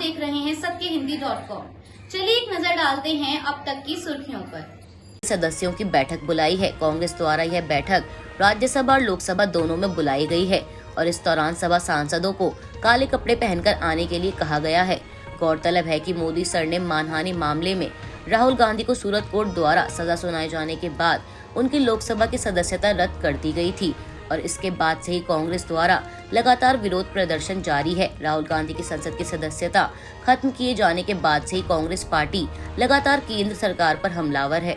देख रहे हैं सत्यहिंदी.com। चलिए एक नजर डालते हैं अब तक की सुर्खियों पर। सदस्यों की बैठक बुलाई है। कांग्रेस द्वारा यह बैठक राज्यसभा और लोकसभा दोनों में बुलाई गई है और इस दौरान सभा सांसदों को काले कपड़े पहनकर आने के लिए कहा गया है। गौरतलब है कि मोदी सर ने मानहानि मामले में राहुल गांधी को सूरत कोर्ट द्वारा सजा सुनाए जाने के बाद उनकी लोकसभा की सदस्यता रद्द कर दी गई थी और इसके बाद से ही कांग्रेस द्वारा लगातार विरोध प्रदर्शन जारी है। राहुल गांधी की संसद की सदस्यता खत्म किए जाने के बाद से ही कांग्रेस पार्टी लगातार केंद्र सरकार पर हमलावर है।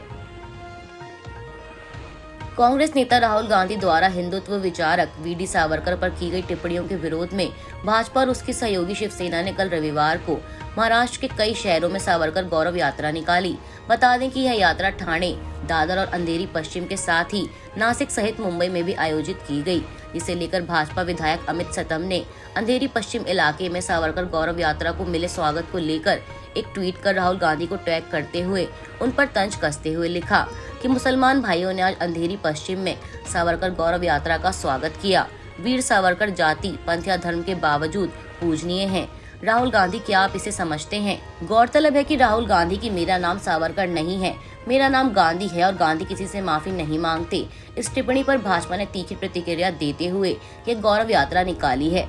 कांग्रेस नेता राहुल गांधी द्वारा हिंदुत्व विचारक वीडी सावरकर पर की गई टिप्पणियों के विरोध में भाजपा और उसकी सहयोगी शिवसेना ने कल रविवार को महाराष्ट्र के कई शहरों में सावरकर गौरव यात्रा निकाली। बता दें कि यह यात्रा ठाणे, दादर और अंधेरी पश्चिम के साथ ही नासिक सहित मुंबई में भी आयोजित की गई, जिसे लेकर भाजपा विधायक अमित सतम ने अंधेरी पश्चिम इलाके में सावरकर गौरव यात्रा को मिले स्वागत को लेकर एक ट्वीट कर राहुल गांधी को टैग करते हुए उन पर तंज कसते हुए लिखा कि मुसलमान भाइयों ने आज अंधेरी पश्चिम में सावरकर गौरव यात्रा का स्वागत किया। वीर सावरकर जाति, पंथ या धर्म के बावजूद पूजनीय हैं। राहुल गांधी, क्या आप इसे समझते हैं? गौरतलब है कि राहुल गांधी की मेरा नाम सावरकर नहीं है, मेरा नाम गांधी है और गांधी किसी से माफी नहीं मांगते। इस टिप्पणी पर भाजपा ने तीखी प्रतिक्रिया देते हुए यह गौरव यात्रा निकाली है।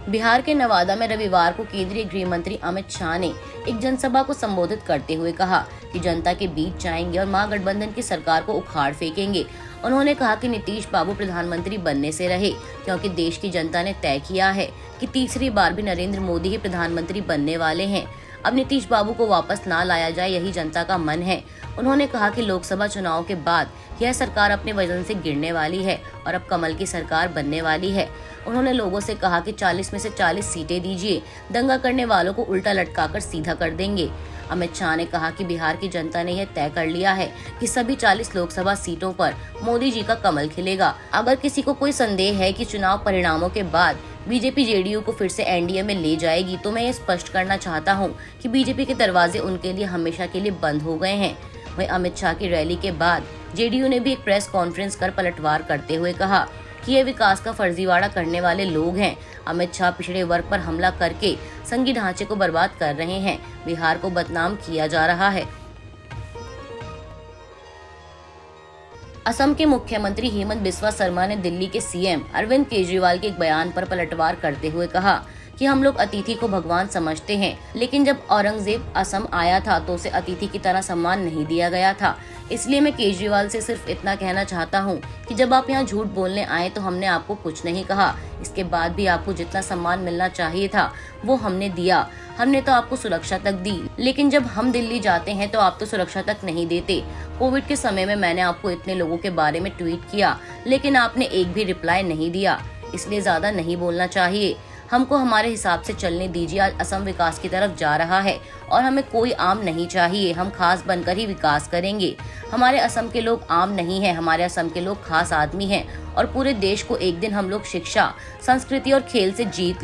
बिहार के नवादा में रविवार को केंद्रीय गृह मंत्री अमित शाह ने एक जनसभा को संबोधित करते हुए कहा कि जनता के बीच जाएंगे और महागठबंधन की सरकार को उखाड़ फेंकेंगे। उन्होंने कहा कि नीतीश बाबू प्रधानमंत्री बनने से रहे, क्योंकि देश की जनता ने तय किया है कि तीसरी बार भी नरेंद्र मोदी ही प्रधानमंत्री बनने वाले हैं। अब नीतीश बाबू को वापस ना लाया जाए, यही जनता का मन है। उन्होंने कहा कि लोकसभा चुनाव के बाद यह सरकार अपने वजन से गिरने वाली है और अब कमल की सरकार बनने वाली है। उन्होंने लोगों से कहा कि 40 में से 40 सीटें दीजिए, दंगा करने वालों को उल्टा लटकाकर सीधा कर देंगे। अमित शाह ने कहा कि बिहार की जनता ने यह तय कर लिया है कि सभी 40 लोकसभा सीटों पर मोदी जी का कमल खिलेगा। अगर किसी को कोई संदेह है कि चुनाव परिणामों के बाद बीजेपी जेडीयू को फिर से एनडीए में ले जाएगी, तो मैं ये स्पष्ट करना चाहता हूं कि बीजेपी के दरवाजे उनके लिए हमेशा के लिए बंद हो गए हैं। वहीं अमित शाह की रैली के बाद जेडीयू ने भी एक प्रेस कॉन्फ्रेंस कर पलटवार करते हुए कहा कि ये विकास का फर्जीवाड़ा करने वाले लोग हैं। अमित शाह पिछड़े वर्ग पर हमला करके संघीय ढांचे को बर्बाद कर रहे हैं। बिहार को बदनाम किया जा रहा है। असम के मुख्यमंत्री हेमंत बिस्वा शर्मा ने दिल्ली के सीएम अरविंद केजरीवाल के एक बयान पर पलटवार करते हुए कहा कि हम लोग अतिथि को भगवान समझते हैं, लेकिन जब औरंगजेब असम आया था तो उसे अतिथि की तरह सम्मान नहीं दिया गया था। इसलिए मैं केजरीवाल से सिर्फ इतना कहना चाहता हूं कि जब आप यहां झूठ बोलने आए तो हमने आपको कुछ नहीं कहा। इसके बाद भी आपको जितना सम्मान मिलना चाहिए था वो हमने दिया। हमने तो आपको सुरक्षा तक दी, लेकिन जब हम दिल्ली जाते हैं तो आप तो सुरक्षा तक नहीं देते। कोविड के समय में मैंने आपको इतने लोगों के बारे में ट्वीट किया, लेकिन आपने एक भी रिप्लाई नहीं दिया। इसलिए ज्यादा नहीं बोलना चाहिए, हमको हमारे हिसाब से चलने दीजिए। आज असम विकास की तरफ जा रहा है और हमें कोई आम नहीं चाहिए। हम खास बनकर ही विकास करेंगे। हमारे असम के लोग आम नहीं हैं, हमारे असम के लोग खास आदमी हैं और पूरे देश को एक दिन हम लोग शिक्षा, संस्कृति और खेल से जीत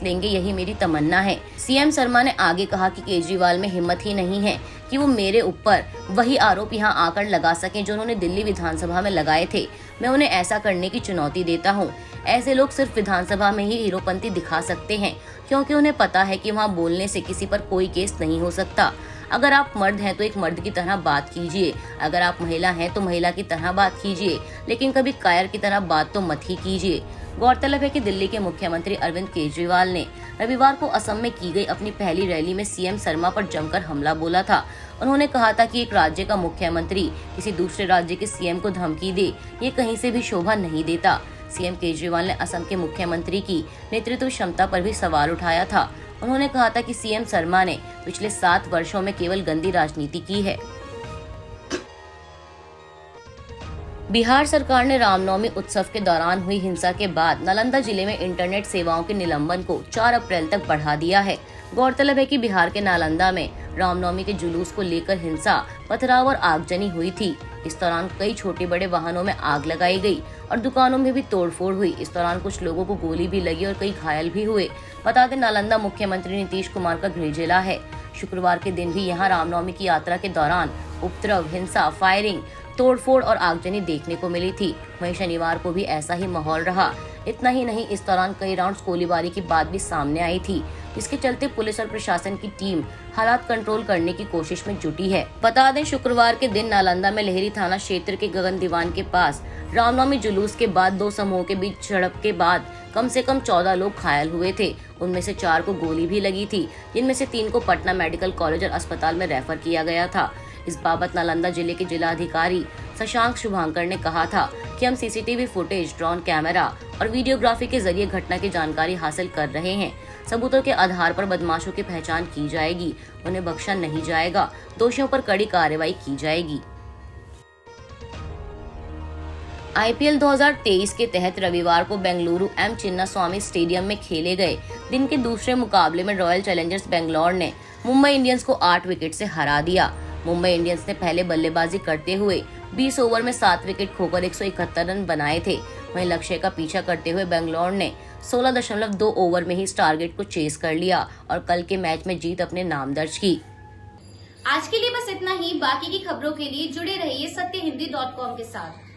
लेंगे। यही मेरी तमन्ना है। सीएम शर्मा ने आगे कहा कि केजरीवाल में हिम्मत ही नहीं है कि वो मेरे ऊपर वही आरोप यहाँ आकर लगा सकें जो उन्होंने दिल्ली विधानसभा में लगाए थे। मैं उन्हें ऐसा करने की चुनौती देता हूँ। ऐसे लोग सिर्फ विधानसभा में ही हीरोपंती दिखा सकते हैं, क्योंकि उन्हें पता है कि वहाँ बोलने से किसी पर कोई केस नहीं हो सकता। अगर आप मर्द हैं तो एक मर्द की तरह बात कीजिए, अगर आप महिला हैं तो महिला की तरह बात कीजिए, लेकिन कभी कायर की तरह बात तो मत ही कीजिए। गौरतलब है कि दिल्ली के मुख्यमंत्री अरविंद केजरीवाल ने रविवार को असम में की गई अपनी पहली रैली में सीएम शर्मा पर जमकर हमला बोला था। उन्होंने कहा था कि एक राज्य का मुख्यमंत्री किसी दूसरे राज्य के सीएम को धमकी दे, ये कहीं से भी शोभा नहीं देता। सीएम केजरीवाल ने असम के मुख्यमंत्री की नेतृत्व क्षमता पर भी सवाल उठाया था। उन्होंने कहा था कि सीएम शर्मा ने पिछले 7 वर्षों में केवल गंदी राजनीति की है। बिहार सरकार ने रामनवमी उत्सव के दौरान हुई हिंसा के बाद नालंदा जिले में इंटरनेट सेवाओं के निलंबन को 4 अप्रैल तक बढ़ा दिया है। गौरतलब है कि बिहार के नालंदा में रामनवमी के जुलूस को लेकर हिंसा, पथराव और आगजनी हुई थी। इस दौरान कई छोटे बड़े वाहनों में आग लगाई गई और दुकानों में भी तोड़फोड़ हुई। इस दौरान कुछ लोगों को गोली भी लगी और कई घायल भी हुए। बता दें, नालंदा मुख्यमंत्री नीतीश कुमार का गृह जिला है। शुक्रवार के दिन भी यहां रामनवमी की यात्रा के दौरान उपद्रव, हिंसा, फायरिंग, तोड़फोड़ और आगजनी देखने को मिली थी। वहीं शनिवार को भी ऐसा ही माहौल रहा। इतना ही नहीं, इस दौरान कई राउंड्स गोलीबारी की बात भी सामने आई थी, जिसके चलते पुलिस और प्रशासन की टीम हालात कंट्रोल करने की कोशिश में जुटी है। बता दें, शुक्रवार के दिन नालंदा में लहेरी थाना क्षेत्र के गगन दीवान के पास रामनवमी जुलूस के बाद दो समूहों के बीच झड़प के बाद कम से कम 14 लोग घायल हुए थे। उनमें से 4 को गोली भी लगी थी, जिनमें से 3 को पटना मेडिकल कॉलेज और अस्पताल में रेफर किया गया था। इस बाबत नालंदा जिले के जिलाधिकारी शशांक शुभांकर ने कहा था कि हम सीसीटीवी फुटेज, ड्रोन कैमरा और वीडियोग्राफी के जरिए घटना की जानकारी हासिल कर रहे हैं। सबूतों के आधार पर बदमाशों की पहचान की जाएगी, उन्हें बख्शा नहीं जाएगा, दोषियों पर कड़ी कार्रवाई की जाएगी। आईपीएल 2023 के तहत रविवार को बेंगलुरु एम चिन्नास्वामी स्टेडियम में खेले गए दिन के दूसरे मुकाबले में रॉयल चैलेंजर्स बेंगलोर ने मुंबई इंडियंस को 8 विकेट से हरा दिया। मुंबई इंडियंस ने पहले बल्लेबाजी करते हुए 20 ओवर में 7 विकेट खोकर 171 रन बनाए थे। वहीं लक्ष्य का पीछा करते हुए बेंगलोर ने 16.2 ओवर में ही इस टारगेट को चेस कर लिया और कल के मैच में जीत अपने नाम दर्ज की। आज के लिए बस इतना ही। बाकी की खबरों के लिए जुड़े रहिए सत्यहिंदी.com के साथ।